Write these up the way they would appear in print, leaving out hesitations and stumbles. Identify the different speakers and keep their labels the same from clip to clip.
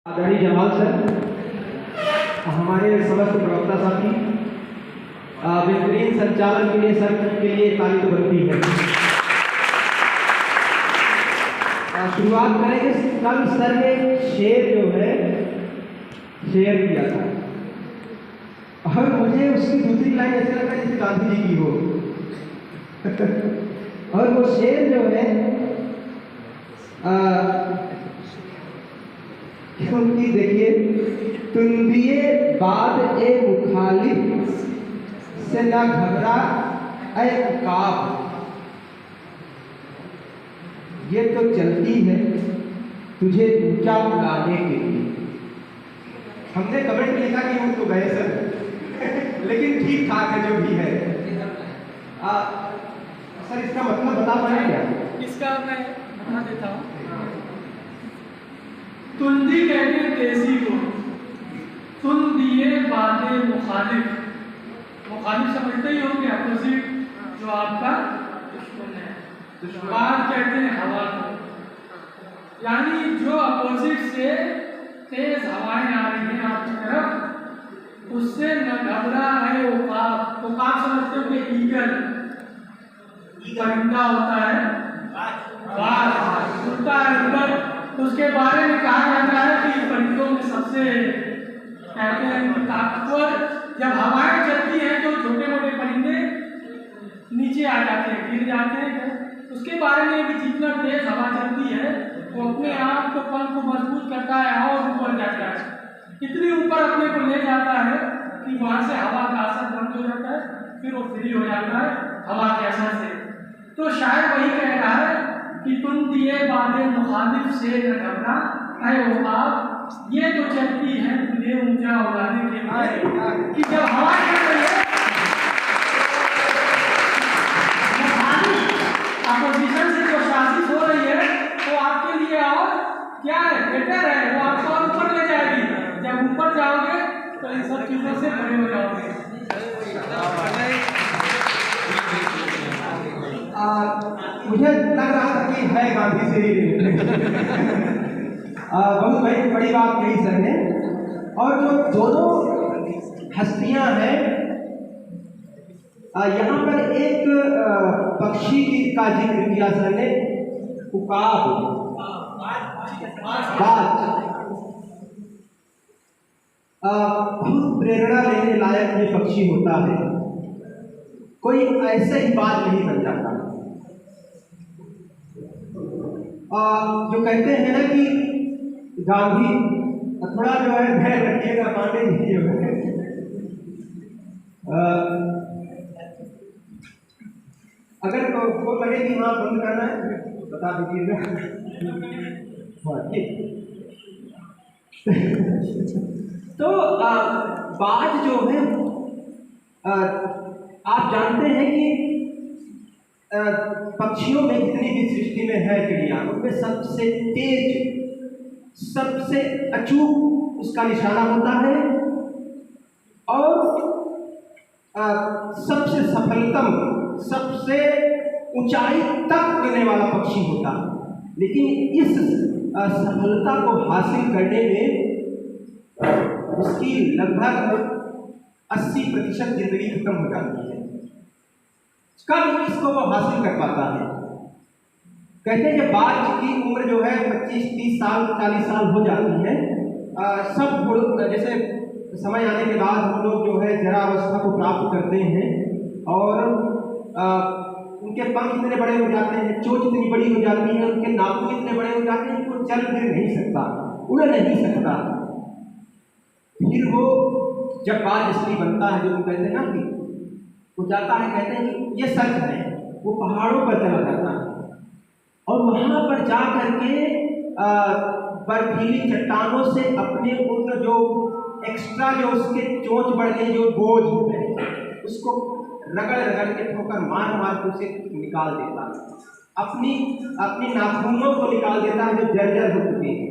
Speaker 1: आदरणीय जमाल सर, हमारे समस्त प्रवक्ता साथी, बेहतरीन संचालन के लिए सर के लिए तारीफ बनती है। शुरुआत करेंगे। कल सर ने शेर जो है शेयर किया था और मुझे उसकी दूसरी लाइन ऐसा लगा जैसे गांधी जी की हो। और वो शेर जो है क्योंकि देखिए, तुम दिए बाद ए मुखालिफ से ना घबरा ए उकाब, ये तो चलती है तुझे ऊंचा उड़ाने के लिए। हमने कमेंट लिखा कि वो तो गए सर लेकिन ठीक ठाक है जो भी है। सर इसका मतलब बता पाए क्या?
Speaker 2: इसका मैं बता देता हूँ। तुंदी कहते देसी को, तुम दिए बातें मुखालिफ, मुखालिफ समझते ही होंगे, अपोजिट जो आपका दुश्मन है। बात कहते हैं हवा को, यानी जो अपोजिट से तेज हवाएं आ रही हैं आपकी तरफ, उससे न घबरा है उकाब। उकाब समझते हो कि ईगल, परिंदा होता है, बाज उड़ता है ऊपर। उसके बारे में कहा जाता है कि परिंदों में सबसे कहते हैं ताकतवर, जब हवाएं चलती हैं तो छोटे मोटे परिंदे नीचे आ जाते हैं, गिर जाते हैं। उसके बारे में कि जितना तेज हवा चलती है वो अपने आप को पंख को मजबूत करता है और ऊपर जाता है, इतनी ऊपर अपने को ले जाता है कि वहाँ से हवा का असर बंद हो जाता है, फिर वो फ्री हो जाता है हवा के असर से। तो शायद वही कह रहा है कि तुम दिए बातें मुखालिफ से न घबरा है उकाब, ये तो चलती है तुझे ऊंचा उड़ाने के लिए। कि जब हवा चल रही है, अपोजिशन से जो शासित हो रही है वो आपके लिए और क्या है, बेटर है, वो आपको और ऊपर ले जाएगी। जब ऊपर जाओगे तो इन सब चीजों से बड़े हो जाओगे।
Speaker 1: मुझे लग रहा था कि है गांधी से ही बहुत बड़ी बात कही सर ने। और जो दोनों हस्तियां हैं, यहाँ पर एक पक्षी का जिक्र किया सर ने, उकाब, बाज। बहुत प्रेरणा लेने लायक ये पक्षी होता है, कोई ऐसे ही बात नहीं बन जाता। जो कहते हैं ना कि गांधी थोड़ा जो है ध्यान रखिएगा, पांडे जी जो है अगर को लगे कि वहाँ बंद करना है बता दीजिएगा। तो बात जो है, आप जानते हैं कि पक्षियों में जितनी भी सृष्टि में है चिड़िया, उनमें सबसे तेज, सबसे अचूक उसका निशाना होता है और सबसे सफलतम, सबसे ऊंचाई तक उड़ने वाला पक्षी होता है। लेकिन इस सफलता को हासिल करने में उसकी लगभग 80% जिंदगी खत्म हो जाती है। कब इसको वो हासिल कर पाता है? कहते हैं कि बाज की उम्र जो है 25-30 साल 40 साल हो जाती है। सब जैसे समय आने के बाद हम लोग जो है जरा अवस्था को प्राप्त करते हैं और उनके पंख इतने बड़े हो जाते हैं, चोंच इतनी बड़ी हो जाती है, उनके नाखून इतने बड़े हो जाते हैं कि वो चल फिर नहीं सकता, उड़ नहीं सकता। फिर वो जब बाज असली बनता है, जो कहते हैं ना कि वो जाता है, कहते हैं कि ये सच है, वो पहाड़ों पर चला जाता है और वहाँ पर जा करके बर्फीली चट्टानों से अपने उन जो एक्स्ट्रा जो उसके चोंच बढ़ गई जो बोझ है उसको रगड़ रगड़ के ठोकर मार मार के उसे निकाल देता है, अपनी नाखूनों को निकाल देता है जो जर्जर हो चुके हैं।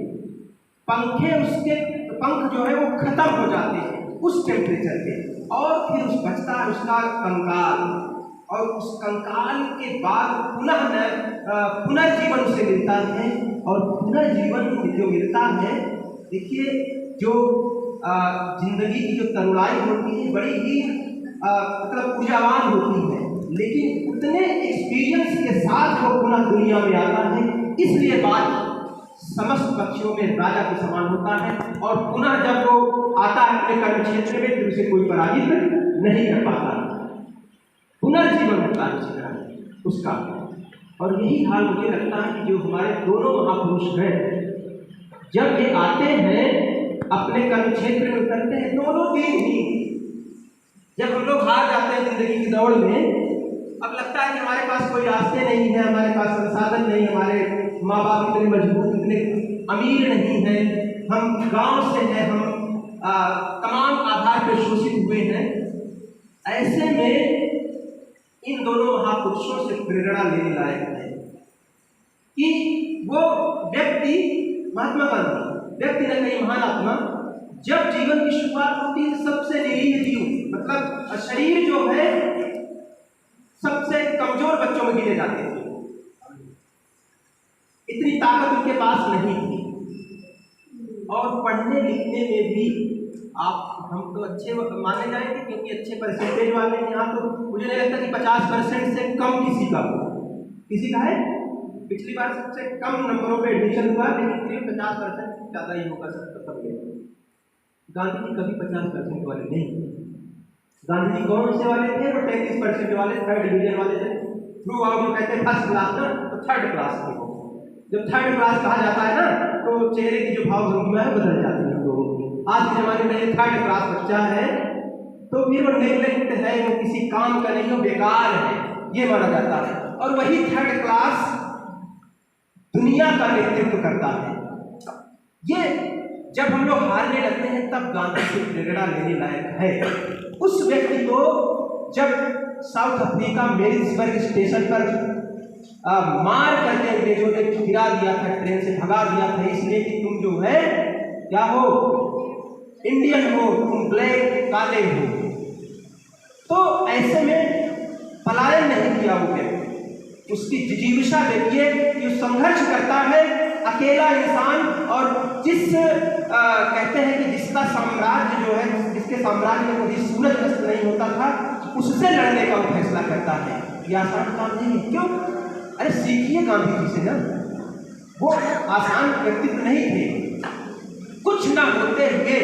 Speaker 1: उसके पंख जो है वो खत्म हो जाते हैं उस टेम्परेचर पे, और फिर बचता है उसका कंकाल, और उस कंकाल के बाद पुनर्जीवन उसे मिलता है। और पुनर्जीवन जो मिलता है देखिए, जो जिंदगी की जो तरुणाई होती है बड़ी ही मतलब ऊर्जावान होती है, लेकिन उतने एक्सपीरियंस के साथ वो पुनः दुनिया में आता है। इसलिए बात समस्त पक्षियों में राजा के समान होता है, और पुनः जब वो आता है अपने कर्म क्षेत्र में तो उसे कोई पराजित नहीं कर पाता, पुनर्जीवन होता है उसी तरह उसका। और यही हाल मुझे लगता है कि जो हमारे दोनों महापुरुष हैं, जब ये आते हैं अपने कर्म क्षेत्र में उतरते हैं, दोनों दिन ही जब हम लोग हार जाते हैं जिंदगी की दौड़ में, अब लगता है कि हमारे पास कोई रास्ते नहीं है, हमारे पास संसाधन नहीं, हमारे माँ बाप इतने मजबूत, इतने अमीर नहीं है, हम गांव से हैं, हम तमाम आधार पर शोषित हुए हैं। ऐसे में इन दोनों महापुरुषों से प्रेरणा लेने लायक है कि वो व्यक्ति, महात्मा गांधी व्यक्ति न कहीं महान आत्मा, जब जीवन की शुरुआत होती है सबसे निरीह जीव, मतलब शरीर जो है सबसे कमजोर बच्चों में गिने जाते थे, इतनी ताकत उनके पास नहीं थी, और पढ़ने लिखने में भी हम तो अच्छे माने जाएंगे क्योंकि अच्छे परसेंटेज वाले हैं। यहाँ तो मुझे नहीं लगता कि 50% से कम किसी का है। पिछली बार सबसे कम नंबरों पे एडमिशन हुआ, लेकिन फिर 50% ज़्यादा ही होगा सबके। गांधी जी कभी 50% वाले नहीं। गांधी जी कौन से वाले थे? वो 33% वाले, 3rd डिवीजन वाले थे। थ्रू आउट जो कहते हैं फर्स्ट क्लास ना, तो 3rd क्लास थे वो। जब 3rd क्लास कहा जाता है ना, तो चेहरे की जो भाव भंगिमा है बदल जाती है लोगों की। आज के जमाने में ये 3rd क्लास बच्चा है तो फिर वो नेग्लेक्ट है, वो किसी काम का नहीं, वो बेकार है, ये माना जाता है। और वही 3rd क्लास दुनिया का नेतृत्व करता है। ये जब हम लोग हारने लगते हैं तब गांधी से प्रेरणा लेने लायक है। उस व्यक्ति को जब साउथ अफ्रीका मेरिट्सबर्ग स्टेशन पर मार करके अंग्रेजों ने गिरा दिया था, ट्रेन से भगा दिया था, इसलिए कि तुम जो है क्या हो, इंडियन हो, तुम ब्लैक काले हो, तो ऐसे में पलायन नहीं किया वो व्यक्ति। उसकी जिजीविषा देखिए कि संघर्ष करता है अकेला इंसान, और जिस कहते हैं कि जिसका साम्राज्य जो है, जिसके साम्राज्य में कभी सूरज अस्त नहीं होता था, उससे लड़ने का वो फैसला करता है। यह आसान काम नहीं है। क्यों? अरे सीखिए गांधी जी से ना, वो आसान व्यक्तित्व नहीं थे। कुछ ना होते हुए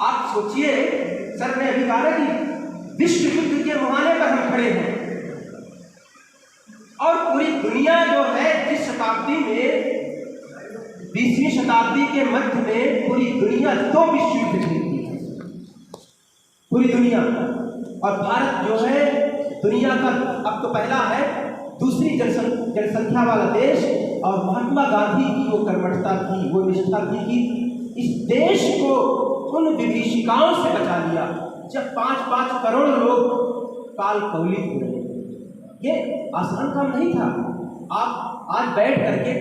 Speaker 1: आप सोचिए, सर ने अभी कहा कि विश्व युद्ध के मुहाने पर हम खड़े हैं, और पूरी दुनिया जो है जिस शताब्दी में 20वीं शताब्दी के मध्य में पूरी दुनिया 2 विश्व युद्ध जीती है, पूरी दुनिया। और भारत जो है दुनिया का अब तो पहला है, दूसरी जनसंख्या वाला देश, और महात्मा गांधी की वो कर्मठता थी, वो निष्ठा थी कि इस देश को उन विभीषिकाओं से बचा लिया जब 5-5 करोड़ लोग काल कवलित हुए। ये आसान काम नहीं था। आप आज बैठ करके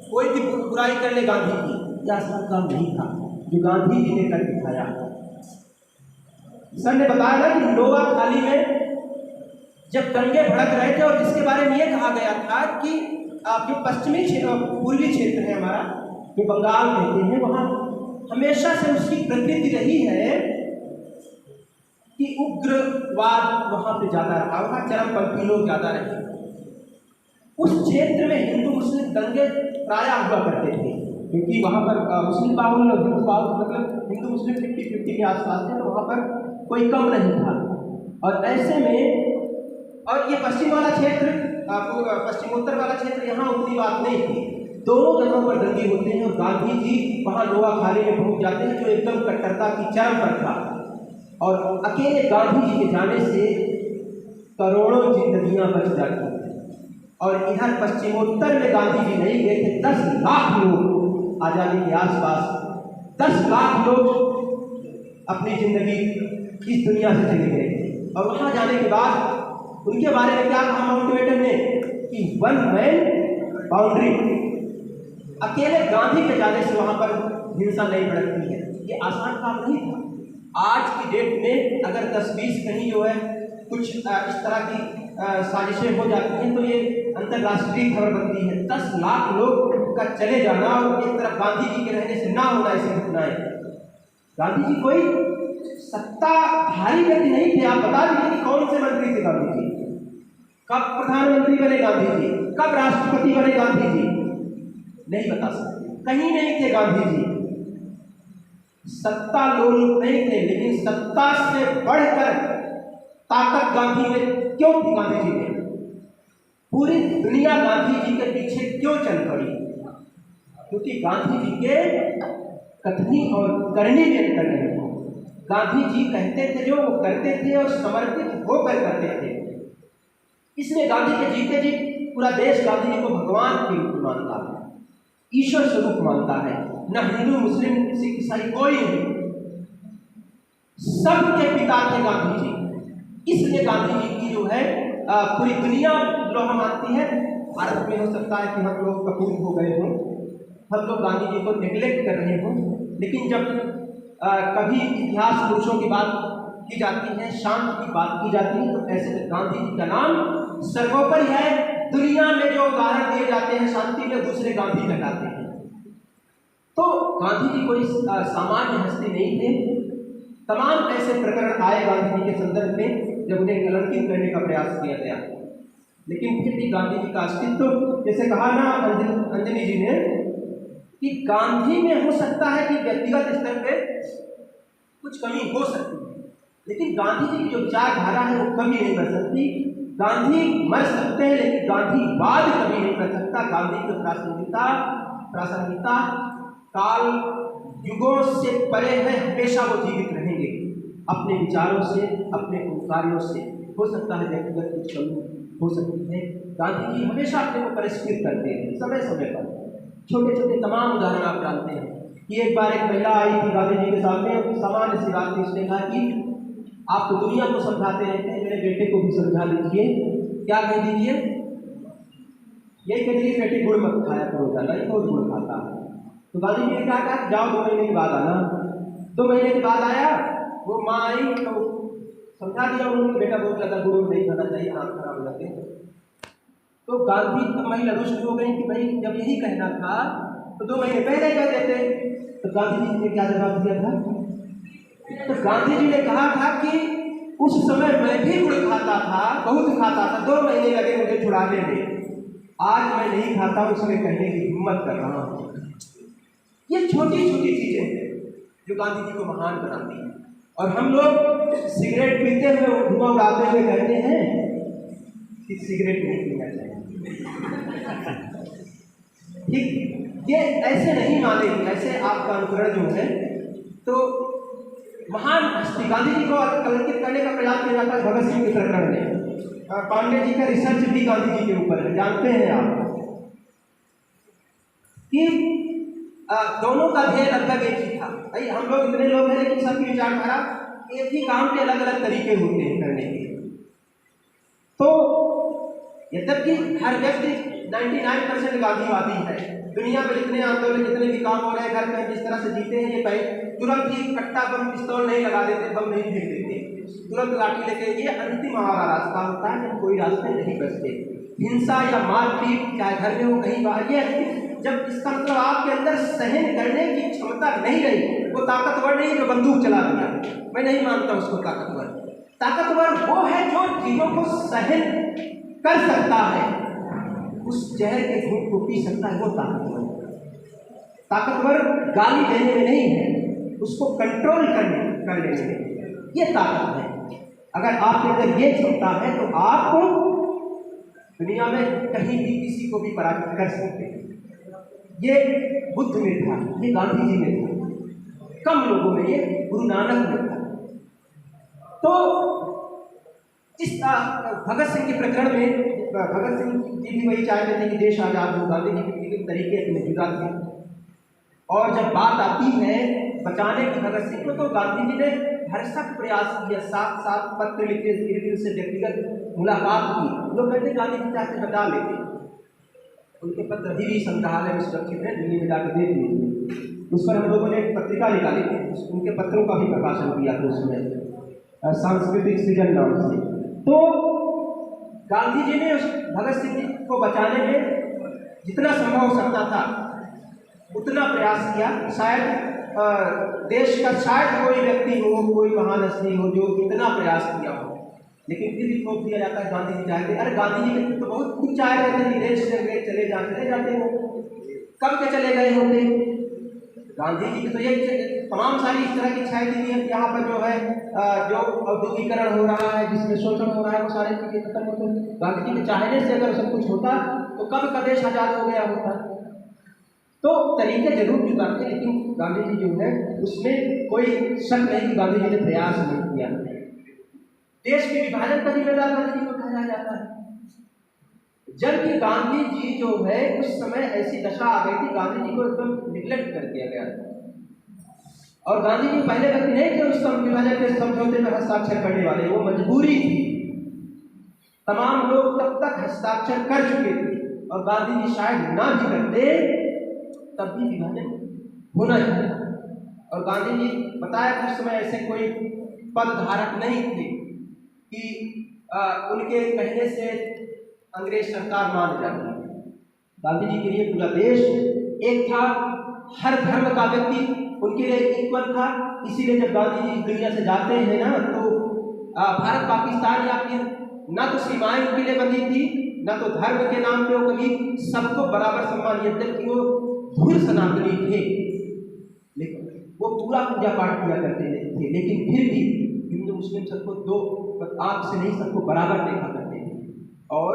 Speaker 1: कोई भी बुराई कर ले गांधी की, ये आसान काम नहीं था जो गांधी जी ने कर दिखाया। सर ने बताया ना कि नोआ खाली में जब दंगे भड़क रहे थे, और जिसके बारे में ये कहा गया था कि जो पश्चिमी पूर्वी क्षेत्र है हमारा, जो बंगाल कहते हैं, वहाँ हमेशा से उसकी प्रकृति रही है कि उग्रवाद वहाँ पे ज़्यादा रहा, वहाँ चरमपंथी लोग ज़्यादा रहे। उस क्षेत्र में हिंदू मुस्लिम दंगे प्रायः हुआ करते थे, क्योंकि वहाँ पर मुस्लिम बाहुल और हिंदू बाहुल, मतलब हिंदू मुस्लिम 50-50 के आसपास थे, तो वहाँ पर कोई कम नहीं था। और ऐसे में, और ये पश्चिम वाला क्षेत्र, पश्चिमोत्तर वाला क्षेत्र, यहाँ उतनी बात नहीं थी। दोनों जगहों पर दंगे होते हैं, और गांधी जी वहाँ नोआ खाली में पहुँच जाते हैं, जो एकदम कट्टरता की चरम पर था। और अकेले गांधी जी के जाने से करोड़ों जिंदगियां बच जाती हैं। और इधर पश्चिमोत्तर में गांधी जी नहीं गए थे, 10 लाख लोग आज़ादी के आसपास, 10 लाख लोग अपनी जिंदगी इस दुनिया से चले गए थे। और वहाँ जाने के बाद उनके बारे में क्या कहा माउंटबेटन ने कि 1 मैन बाउंड्री, अकेले गांधी के जाने से वहाँ पर हिंसा नहीं भड़कती है। ये आसान काम नहीं था। आज की डेट में अगर 10-20 कहीं जो है कुछ इस तरह की साजिशें हो जाती हैं, तो ये अंतर्राष्ट्रीय खबर बनती है। 10 लाख लोग का चले जाना और एक तरफ गांधी जी के रहने से ना होना ऐसी घटनाएं। गांधी जी कोई सत्ताधारी व्यक्ति नहीं थे। आप बता दीजिए कि कौन से मंत्री थे गांधी जी, कब प्रधानमंत्री बने गांधी जी, कब राष्ट्रपति बने गांधी जी, नहीं बता सकते, कहीं नहीं थे गांधी जी। सत्ता लोग नहीं थे, लेकिन सत्ता से बढ़कर ताकत गांधी में क्यों थी? गांधी जी में पूरी दुनिया गांधी जी के पीछे क्यों चल पड़ी? क्योंकि गांधी जी के कथनी और करनी में अंतर नहीं था। गांधी जी कहते थे जो वो करते थे और समर्पित होकर करते थे। इसलिए गांधी के जीते जी पूरा देश गांधी जी को भगवान के रूप में मानता है, ईश्वर स्वरूप मानता है। न हिंदू, मुस्लिम, सिख, ईसाई कोई नहीं, सबके पिता थे गांधी जी। इसलिए गांधी जी की जो है पूरी दुनिया लोहा मानती है। भारत में हो सकता है कि हम लोग कपूर हो गए हों, हम लोग गांधी जी को नेग्लेक्ट कर रहे हों, लेकिन जब कभी इतिहास पुरुषों की बात की जाती है, शांति की बात की जाती है, तो ऐसे में गांधी जी का नाम सर्वोपरि है। दुनिया में जो उदाहरण दिए जाते हैं शांति में, दूसरे गांधी कहलाते हैं। तो गांधी जी कोई सामान्य हस्ती नहीं थे। तमाम ऐसे प्रकरण आए गांधी जी के संदर्भ में जब उन्हें कलंकित करने का प्रयास किया गया, लेकिन फिर भी गांधी जी का अस्तित्व, जैसे कहा ना अंजनी जी ने कि गांधी में हो सकता है कि व्यक्तिगत स्तर पे कुछ कमी हो सकती है, लेकिन गांधी जी की जो विचारधारा है वो कमी नहीं कर सकती। गांधी मर सकते हैं लेकिन गांधीवाद कभी नहीं कर सकता। गांधी की प्रासंगिकता काल युगों से परे है, हमेशा वो जीवित रहेंगे अपने विचारों से, अपने कार्यों से। हो सकता है व्यक्तिगत कुछ कमी हो सकती है। गांधी जी हमेशा अपने को परिष्कृत करते हैं समय समय पर। छोटे छोटे तमाम उदाहरण आप जानते हैं कि एक बार एक महिला आई थी गांधी जी के सामने, सामान्य सी बात थी। उसने कहा कि आप तो दुनिया को समझाते रहते हैं, मेरे बेटे को भी समझा दीजिए। क्या कह दीजिए? यही कह दीजिए बेटे गुड़ मत खाया करो ज़्यादा, ये बहुत गुड़ खाता है। तो गांधी जी ने कहा जाओ 2 महीने के बाद आना। 2 महीने के बाद आया, वो माँ आई तो समझा दिया उन्होंने, बेटा बहुत ज़्यादा गुड़ नहीं खाना चाहिए, आँख खराब हो जाते हैं। तो गांधी महिला रुष्ट हो गई कि भाई जब यही कहना था तो 2 महीने पहले कह देते। तो गांधी जी ने क्या जवाब दिया था? तो गांधी जी ने कहा था कि उस समय मैं भी गुड़ खाता था, बहुत खाता था, 2 महीने लगे मुझे छुड़ाने में, आज मैं नहीं खाता, उसमें कहने की हिम्मत कर रहा हूँ। ये छोटी छोटी चीजें हैं जो गांधी जी को महान बनाती हैं। और हम लोग सिगरेट पीते हुए, धुआं उड़ाते हुए कहते हैं कि सिगरेट नहीं पीना चाहिए। ठीक, ये ऐसे नहीं मानेगी, ऐसे आपका अनुकरण जो है। तो महान हस्ती गांधी जी को कलंकित करने का प्रयास किया जाता है भगत सिंह के प्रकरण में। पांडे जी का रिसर्च भी गांधी जी के ऊपर है, जानते हैं आप कि दोनों का ध्येय लगभग एक ही था। भाई हम लोग इतने लोग हैं लेकिन सबकी विचारधारा एक ही काम के अलग अलग तरीके होते हैं करने के। तो यद्यपि हर व्यक्ति 99% गांधीवादी है। दुनिया में जितने आंदोलन, जितने भी काम हो रहे हैं, घर में जिस तरह से जीते हैं, ये तुरंत ही कट्टा बम पिस्तौल नहीं लगा देते, बम नहीं फेंक देते, तुरंत लाठी लेके। ये अंतिम हमारा रास्ता होता है जब कोई रास्ते नहीं बचते। हिंसा या मारपीट, चाहे घर में हो कहीं बाहर, ये जब इसका मतलब आपके अंदर सहन करने की क्षमता नहीं रही, वो ताकतवर नहीं जो बंदूक चला दिया। मैं नहीं मानता उसको ताकतवर। ताकतवर वो है जो चीजों को सहन कर सकता है, उस जहर के घूंट को पी सकता है, वो ताकतवर। ताकतवर गाली देने में नहीं है, उसको कंट्रोल कर लेने में, ये ताकत है। अगर आपके अंदर ये क्षमता है तो आप दुनिया में कहीं भी किसी को भी पराजित कर सकते हैं। ये बुद्ध में था, ये गांधी जी में था, कम लोगों में, ये गुरु नानक में था। तो इस भगत सिंह के प्रकरण में भगत सिंह जी भी वही चाहते थे कि देश आजाद हो। गांधी जी के तरीके अपने जुदा थे। और जब बात आती है बचाने की भगत सिंह को, तो गांधी जी ने भरसक प्रयास किया, साथ साथ पत्र लिखे, धीरे से व्यक्तिगत मुलाकात की। लोग कहते गांधी जी चाहते बचा लेते, उनके पत्र अभी भी संग्रहालय में सुरक्षित है, दिल्ली में जाकर देख लीजिए। उस पर हम लोगों ने एक पत्रिका निकाली थी, उनके पत्रों का भी प्रकाशन किया था उसमें, सांस्कृतिक सृजन नाम से। तो गांधी जी ने उस भगत सिंह को बचाने में जितना संभव हो सकता था उतना प्रयास किया। शायद देश का शायद कोई व्यक्ति हो, कोई महान हस्ती हो जो इतना प्रयास किया हो, लेकिन फिर भी थोप दिया जाता है गांधी जी चाहते। अरे गांधी जी तो बहुत कुछ चाह रहे थे, विदेश से चले जाते हो, कब के चले गए होते। गांधी जी की तो ये तमाम सारी इस तरह की इच्छाएं थी कि यहाँ पर जो है जो औद्योगिकरण हो रहा है, जिसमें शोषण हो रहा है, वो सारी चीजें खत्म होती। गांधी जी के चाहने से अगर सब कुछ होता तो कब का देश आजाद हो गया होता। तो तरीके जरूर जुटा थे, लेकिन गांधी जी जो है उसमें कोई शक नहीं कि गांधी जी ने प्रयास नहीं किया। देश के विभाजन का जिम्मेदार गांधी जी को ठहराया जाता है, जबकि गांधी जी जो है उस समय ऐसी दशा आ गई थी, गांधी जी को एकदम निगलेक्ट कर दिया गया था। और गांधी जी पहले व्यक्ति नहीं थे उस विभाजन के समझौते में हस्ताक्षर करने वाले, वो मजबूरी थी। तमाम लोग तब तक हस्ताक्षर कर चुके थे और गांधी जी शायद ना भी करते तब भी विभाजन होना चाहिए। और गांधी जी बताया कि उस समय ऐसे कोई पद धारक नहीं थे कि उनके कहने से अंग्रेज सरकार मान जाती। गांधी जी के लिए पूरा देश एक था, हर धर्म का व्यक्ति उनके लिए इक्वल था। इसीलिए जब गांधी जी दुनिया से जाते हैं ना, तो भारत पाकिस्तान या फिर न तो सीमाएं उनके लिए बंधी थी, न तो धर्म के नाम पे वो कभी सबको बराबर सम्मान, यद्यपि वो धूल सनातनी थे, लेकिन वो पूरा पूजा पाठ किया करते थे, लेकिन फिर भी हिंदू मुस्लिम सबको दो आंख से नहीं, सबको बराबर देखा करते थे। और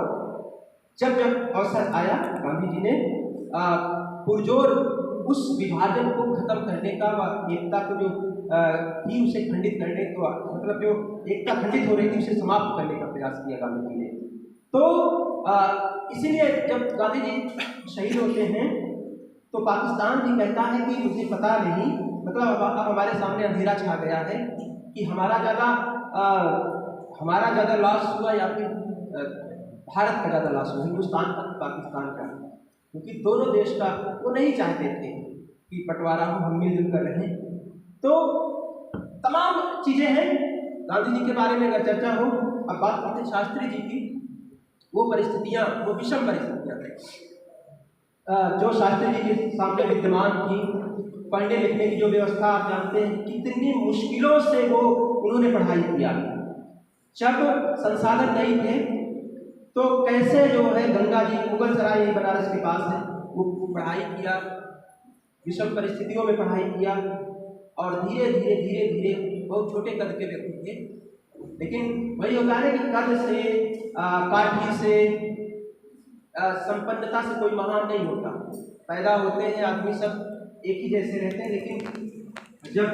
Speaker 1: जब अवसर आया, गांधी जी ने पुरजोर उस विभाजन को खत्म करने का व एकता को जो थी उसे खंडित करने का, मतलब जो एकता खंडित हो रही थी उसे समाप्त करने का प्रयास किया गांधी जी ने। तो इसीलिए जब गांधी जी शहीद होते हैं तो पाकिस्तान भी कहता है कि मुझे पता नहीं, मतलब अब हमारे सामने अंधेरा छा गया है कि हमारा ज़्यादा लॉस हुआ या फिर भारत का ज़्यादा लॉस हुआ, हिंदुस्तान का पाकिस्तान का, क्योंकि दोनों देश का वो नहीं चाहते थे कि बंटवारा हो, हम मिलजुल कर रहें। तो तमाम चीज़ें हैं गांधी जी के बारे में अगर चर्चा हो। अब बात करते हैं शास्त्री जी की। वो परिस्थितियाँ, वो विषम परिस्थितियाँ जो शास्त्री जी के सामने विद्यमान थी, पढ़ने लिखने की जो व्यवस्था आप जानते हैं, कितनी मुश्किलों से वो उन्होंने पढ़ाई किया। जब संसाधन नहीं थे तो कैसे जो है गंगा जी, मुगल सराय बनारस के पास है, वो पढ़ाई किया, विषम परिस्थितियों में पढ़ाई किया और धीरे धीरे बहुत छोटे कद के व्यक्ति थे, लेकिन वही होता है कि कद से काठी से संपन्नता से कोई महान नहीं होता। पैदा होते हैं आदमी सब एक ही जैसे रहते हैं, लेकिन जब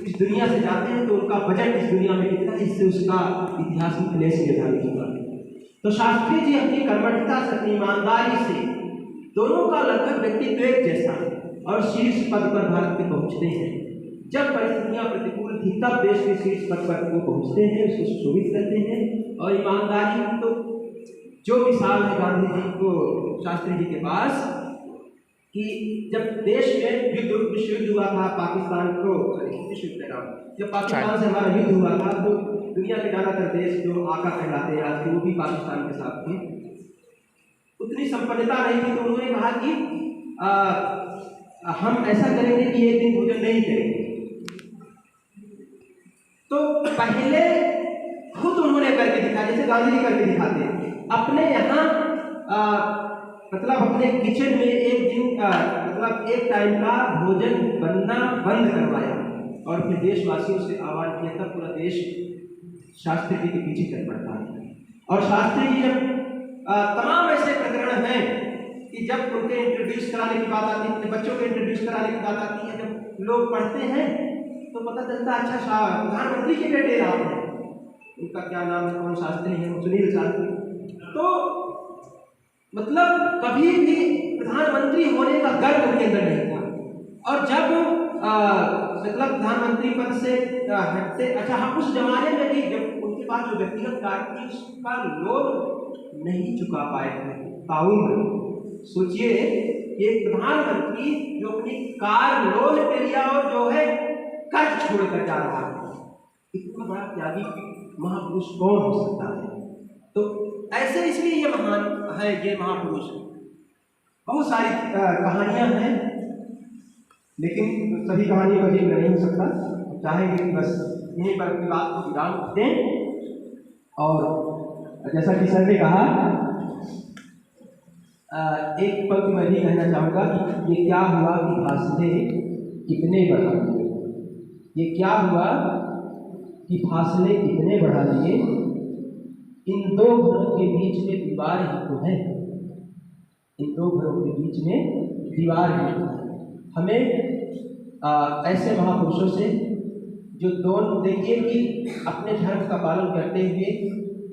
Speaker 1: इस दुनिया से जाते हैं तो उनका बजट इस दुनिया में कितना, इससे उसका इतिहास में से निर्धारित होगा। तो शास्त्री जी अपनी कर्मठता से, अपनी ईमानदारी से दोनों का लगभग व्यक्तित्व एक जैसा और शीर्ष पद पर भारत में पहुंचते हैं। जब परिस्थितियां प्रतिकूल थी तब देश के शीर्ष पद पर वो पहुंचते हैं, उसको सुशोभित करते हैं। और ईमानदारी तो जो मिसाल है गांधी जी को, शास्त्री जी के पास, कि जब देश में विश्व युद्ध हुआ था, पाकिस्तान को जब पाकिस्तान से हमारा युद्ध हुआ था तो दुनिया के ज़्यादातर देश जो आका कहलाते हैं आज के, वो भी पाकिस्तान के साथ थे। उतनी संपन्नता नहीं थी, तो उन्होंने कहा कि हम ऐसा करेंगे कि एक दिन भोजन नहीं करेंगे। तो पहले खुद उन्होंने करके दिखाया, जैसे गांधी जी करके दिखाते हैं। अपने यहाँ मतलब अपने किचन में एक दिन मतलब एक टाइम का भोजन बनना बंद करवाया और फिर देशवासियों से आह्वान किया, तब पूरा देश शास्त्री जी के पीछे चल पड़ता है। और शास्त्री जी जब तमाम ऐसे प्रकरण हैं कि जब उनके इंट्रोड्यूस कराने की बात आती है, बच्चों को इंट्रोड्यूस कराने की बात आती है, जब लोग पढ़ते हैं तो पता चलता है अच्छा प्रधानमंत्री के बेटे आप हैं, उनका क्या नाम है, कौन शास्त्री है, सुनील शास्त्री। तो मतलब कभी भी प्रधानमंत्री होने का गर्व उनके अंदर नहीं था। और जब मतलब प्रधानमंत्री पद से हटते, अच्छा हम उस जमाने में भी जब उनके पास जो व्यक्तिगत कार थी उसका लोन नहीं चुका पाए थे, ताउम्र। सोचिए एक प्रधानमंत्री जो अपनी कार लोन पे लिया और जो है कर्ज छोड़कर जा रहा है, इतना बड़ा त्यागी महापुरुष कौन हो सकता है। तो ऐसे इसलिए ये महान है, ये महापुरुष। बहुत सारी कहानियां हैं लेकिन सभी कहानियों का जिक्र नहीं हो सकता, चाहेंगे कि बस यहीं पर अपनी बात को विराम दें। और जैसा कि सर ने कहा, एक पंक्ति मैं भी कहना चाहूँगा कि ये क्या हुआ कि फासले कितने बढ़ा दिए, ये क्या हुआ कि फासले कितने बढ़ा दिए, इन दो घरों के बीच में दीवार ही तो है, इन दो घरों के बीच में दीवार ही तो है। हमें ऐसे महापुरुषों से जो दोनों, देखिए कि अपने धर्म का पालन करते हुए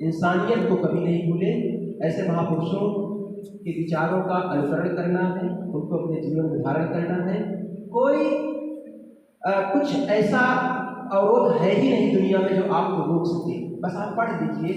Speaker 1: इंसानियत को कभी नहीं भूले, ऐसे महापुरुषों के विचारों का अनुसरण करना है, उनको अपने जीवन में धारण करना है। कोई कुछ ऐसा अवरोध है ही नहीं दुनिया में जो आपको रोक सके। बस आप पढ़ लीजिए